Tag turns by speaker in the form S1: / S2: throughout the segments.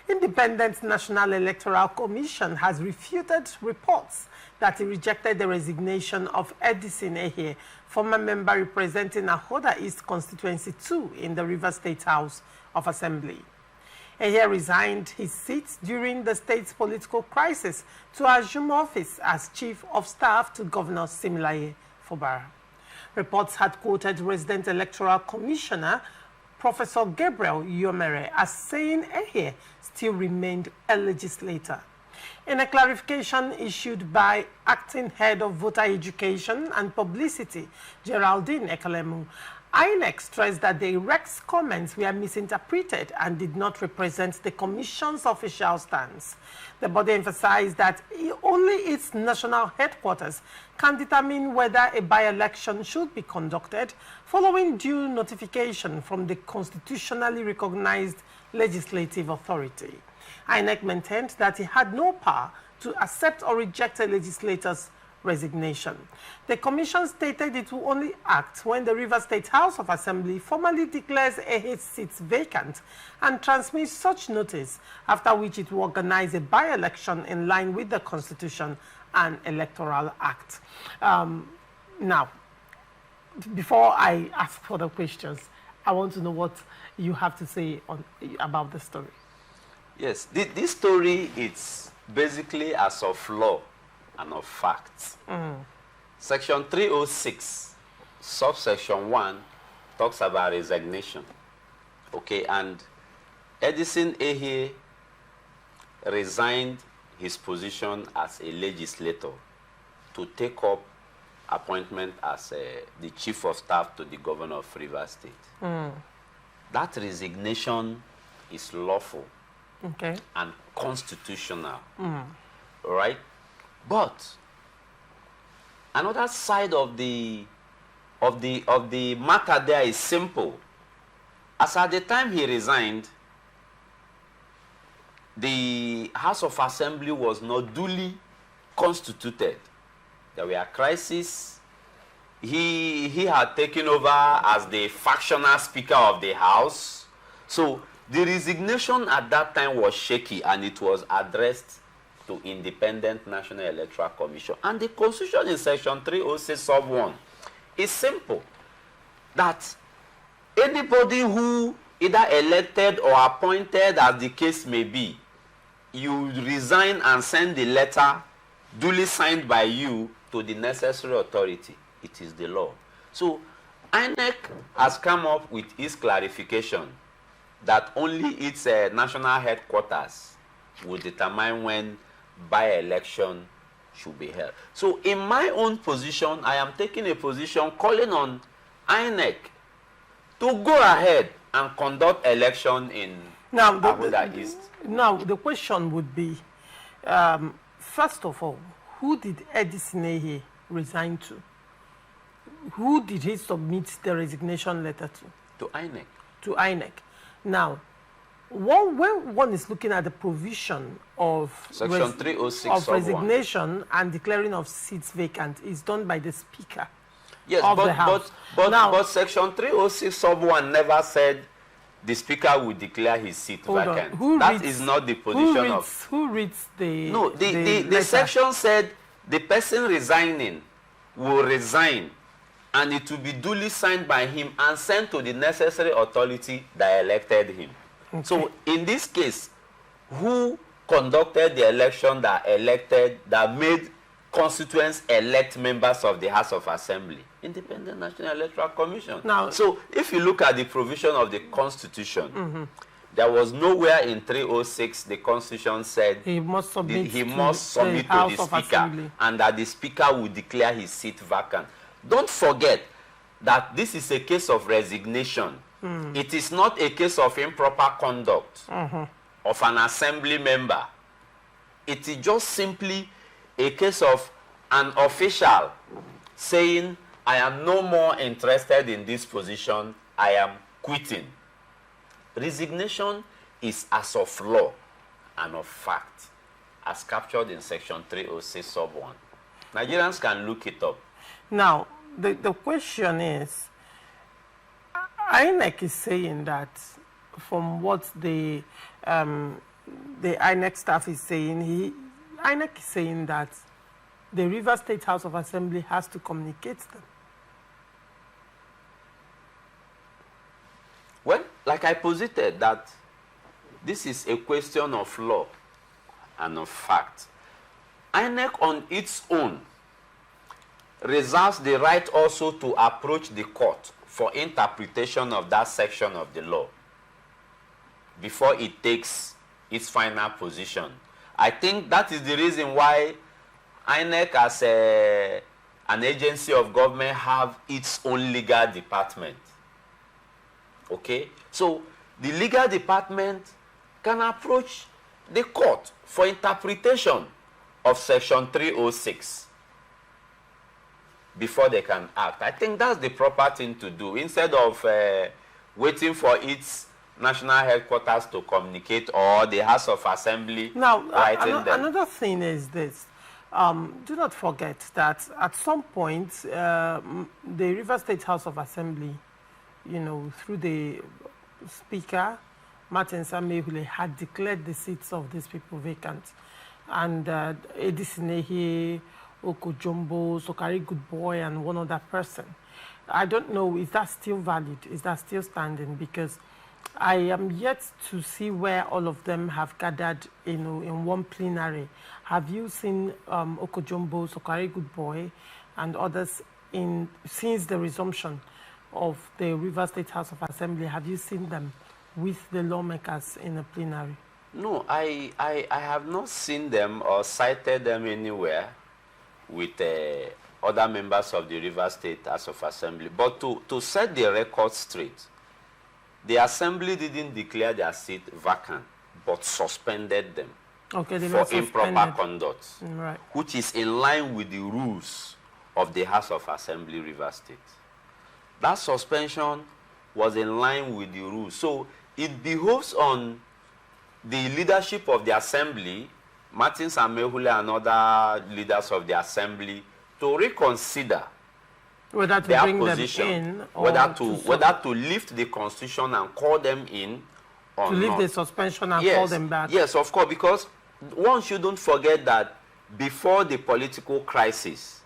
S1: Independent National Electoral Commission has refuted reports that it rejected the resignation of Edison Ehie, former member representing Ahoada East Constituency II in the Rivers State House of Assembly. Ehie resigned his seat during the state's political crisis to assume office as Chief of Staff to Governor Siminalayi Fubara. Reports had quoted Resident Electoral Commissioner Professor Gabriel Yomere as saying Ehie still remained a legislator. In a clarification issued by Acting Head of Voter Education and Publicity, Geraldine Ekelemu, INEC stressed that the IREC's comments were misinterpreted and did not represent the Commission's official stance. The body emphasized that only its national headquarters can determine whether a by-election should be conducted following due notification from the constitutionally recognized legislative authority. INEC maintained that it had no power to accept or reject a legislator's resignation. The Commission stated it will only act when the Rivers State House of Assembly formally declares Ehie's seat vacant and transmits such notice, after which it will organize a by-election in line with the Constitution and Electoral Act. Now, before I ask further questions, I want to know what you have to say about the story.
S2: Yes, this story is basically as of law and of facts. Section 306, subsection 1, talks about resignation. Okay, and Edison Ehie resigned his position as a legislator to take up appointment as the Chief of Staff to the Governor of Rivers State. That resignation is lawful.
S1: Okay.
S2: And constitutional, right? But another side of the matter there is simple. As at the time he resigned, the House of Assembly was not duly constituted. There were crises. He had taken over as the factional Speaker of the House. So the resignation at that time was shaky, and it was addressed to Independent National Electoral Commission. And the Constitution in Section 306 sub 1 is simple, that anybody who either elected or appointed, as the case may be, you resign and send the letter duly signed by you to the necessary authority. It is the law. So INEC has come up with its clarification that only its national headquarters will determine when by-election should be held. So in my own position, I am taking a position calling on INEC to go ahead and conduct election in Ahoada East.
S1: Now, the question would be, first of all, who did Edison Ehie resign to? Who did he submit the resignation letter to?
S2: To INEC.
S1: To INEC. Now, when one is looking at the provision of
S2: Section 306
S1: of resignation and declaring of seats vacant, is done by the Speaker
S2: of
S1: the House.
S2: But Section 306 sub 1 never said the Speaker would declare his seat vacant. That is not the position of...
S1: Who reads the...
S2: No, the section said the person resigning will resign, and it will be duly signed by him and sent to the necessary authority that elected him. Okay. So in this case, who conducted the election that made constituents elect members of the House of Assembly? Independent National Electoral Commission. Now, so if you look at the provision of the Constitution, there was nowhere in 306 the Constitution said
S1: he must submit
S2: to the Speaker, and that the Speaker would declare his seat vacant. Don't forget that this is a case of resignation. It is not a case of improper conduct of an assembly member. It is just simply a case of an official saying, I am no more interested in this position, I am quitting. Resignation is as of law and of fact, as captured in Section 306 sub 1. Nigerians can look it up.
S1: Now, the question is, INEC is saying that from what the the INEC staff is saying, INEC is saying that the Rivers State House of Assembly has to communicate them.
S2: Well, like I posited, that this is a question of law and of fact. INEC on its own reserves the right also to approach the court for interpretation of that section of the law before it takes its final position. I think that is the reason why INEC as an agency of government have its own legal department. Okay? So the legal department can approach the court for interpretation of section 306 before they can act. I think that's the proper thing to do instead of waiting for its national headquarters to communicate or the House of Assembly writing them.
S1: Another thing is this. Do not forget that at some point, the River State House of Assembly, you know, through the Speaker, Martin Samehule, had declared the seats of these people vacant. And Edison Ehie, Okojombo, Sokari Goodboy, and one other person. I don't know, is that still valid? Is that still standing? Because I am yet to see where all of them have gathered, you know, in one plenary. Have you seen Okojombo, Sokari Goodboy, and others since the resumption of the River State House of Assembly? Have you seen them with the lawmakers in the plenary?
S2: No, I have not seen them or cited them anywhere with other members of the River State House of Assembly. But to set the record straight, the Assembly didn't declare their seat vacant, but suspended them for improper conduct,
S1: right,
S2: which is in line with the rules of the House of Assembly River State. That suspension was in line with the rules. So it behoves on the leadership of the Assembly, Martin Samehule and other leaders of the Assembly, to reconsider
S1: whether to
S2: their
S1: bring
S2: position,
S1: them in, or
S2: whether to lift the Constitution and call them in, or
S1: to lift
S2: not.
S1: the suspension and
S2: Yes,
S1: call them back.
S2: Yes, of course, because one shouldn't forget that before the political crisis,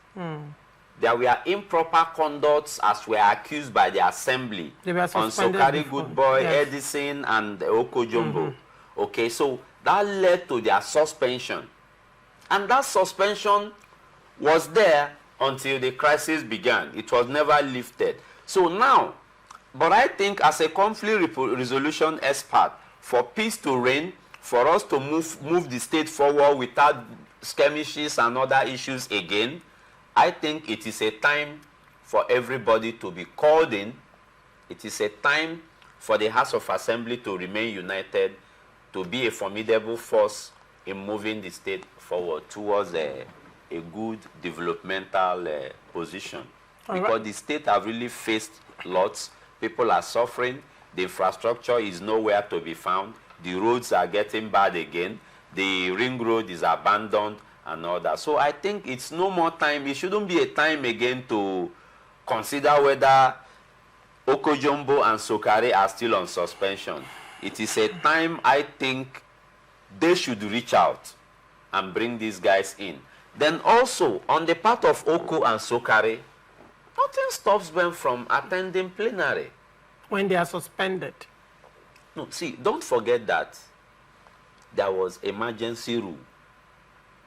S2: there were improper conducts as were accused by the Assembly on Sokari Goodboy, yes, Edison, and Okojombo. Okay, so that led to their suspension. And that suspension was there until the crisis began. It was never lifted. So now, but I think as a conflict resolution expert, for peace to reign, for us to move the state forward without skirmishes and other issues again, I think it is a time for everybody to be called in. It is a time for the House of Assembly to remain united, to be a formidable force in moving the state forward towards a good developmental position. Because the state have really faced lots. People are suffering. The infrastructure is nowhere to be found. The roads are getting bad again. The ring road is abandoned and all that. So I think it's no more time. It shouldn't be a time again to consider whether Okojombo and Sokari are still on suspension. It is a time, I think, they should reach out and bring these guys in. Then also, on the part of Oko and Sokari, nothing stops them from attending plenary.
S1: When they are suspended.
S2: No, see, don't forget that there was emergency rule.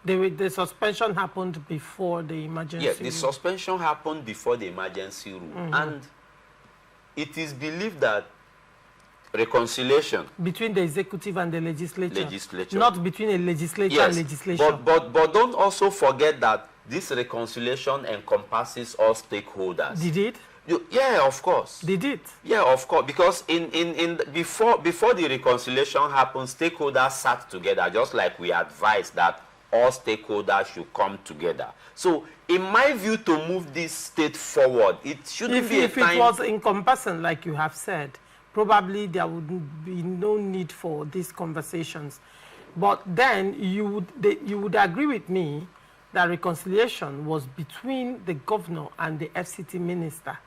S1: The suspension happened before the emergency rule.
S2: Yes, the suspension happened before the emergency rule. And it is believed that reconciliation
S1: between the executive and the legislature. Not between a legislature
S2: yes,
S1: and legislation.
S2: But don't also forget that this reconciliation encompasses all stakeholders.
S1: Did it?
S2: Yeah, of course.
S1: Did it?
S2: Yeah, of course. Because before the reconciliation happened, stakeholders sat together, just like we advised that all stakeholders should come together. So, in my view, to move this state forward, it shouldn't be a time.
S1: If it was encompassing, like you have said, probably there would be no need for these conversations. But then you would agree with me that reconciliation was between the governor and the FCT minister,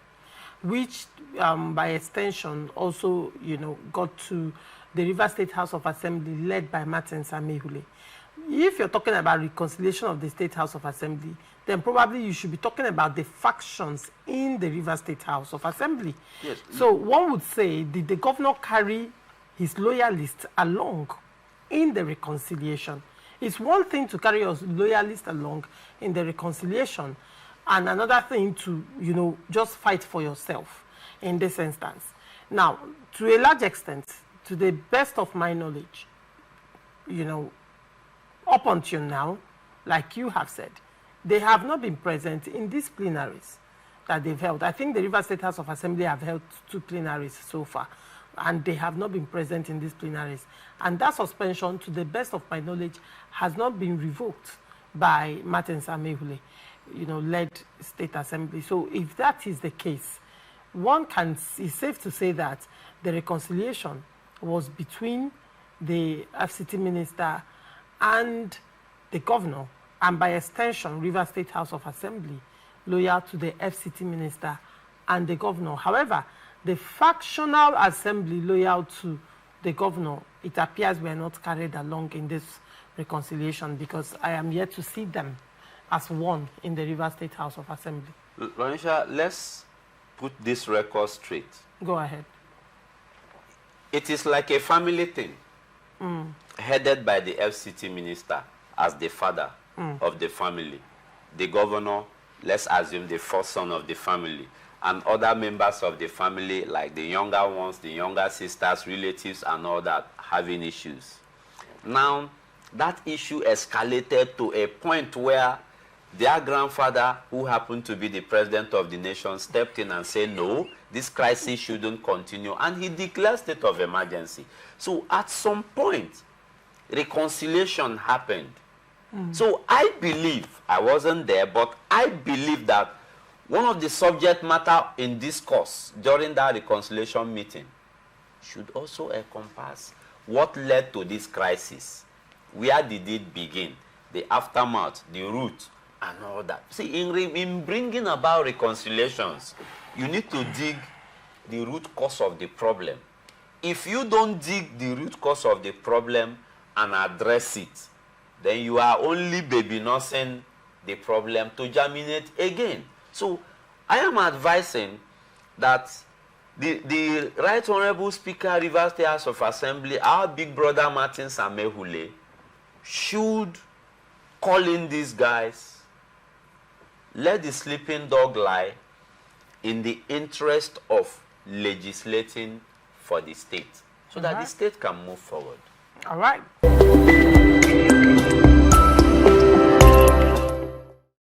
S1: which by extension also, got to the Rivers State House of Assembly led by Martin Samehule. If you're talking about reconciliation of the State House of Assembly, then probably you should be talking about the factions in the Rivers State House of Assembly.
S2: Yes.
S1: So one would say, did the governor carry his loyalists along in the reconciliation? It's one thing to carry your loyalists along in the reconciliation, and another thing to, you know, just fight for yourself in this instance. Now, to a large extent, to the best of my knowledge, you know, up until now, like you have said, they have not been present in these plenaries that they've held. I think the Rivers State House of Assembly have held 2 plenaries so far, and they have not been present in these plenaries. And that suspension, to the best of my knowledge, has not been revoked by Martin Samehule, you know, led State Assembly. So if that is the case, it's safe to say that the reconciliation was between the FCT minister and the governor, and by extension, Rivers State House of Assembly, loyal to the FCT minister and the governor. However, the factional assembly loyal to the governor, it appears we are not carried along in this reconciliation, because I am yet to see them as one in the Rivers State House of Assembly.
S2: Lanisha, let's put this record straight.
S1: Go ahead.
S2: It is like a family thing, headed by the FCT minister as the father of the family, the governor, let's assume the first son of the family, and other members of the family, like the younger ones, the younger sisters, relatives, and all that, having issues. Now, that issue escalated to a point where their grandfather, who happened to be the president of the nation, stepped in and said, no, this crisis shouldn't continue, and he declared state of emergency. So at some point, reconciliation happened. So I believe, I wasn't there, but I believe that one of the subject matter in discourse during that reconciliation meeting should also encompass what led to this crisis. Where did it begin? The aftermath, the root, and all that. See, in bringing about reconciliations, you need to dig the root cause of the problem. If you don't dig the root cause of the problem and address it, then you are only baby nursing the problem to germinate again. So I am advising that the Right Honorable Speaker, Rivers State House of Assembly, our big brother Martin Samehule, should call in these guys, let the sleeping dog lie, in the interest of legislating for the state, so that the state can move forward.
S1: All right.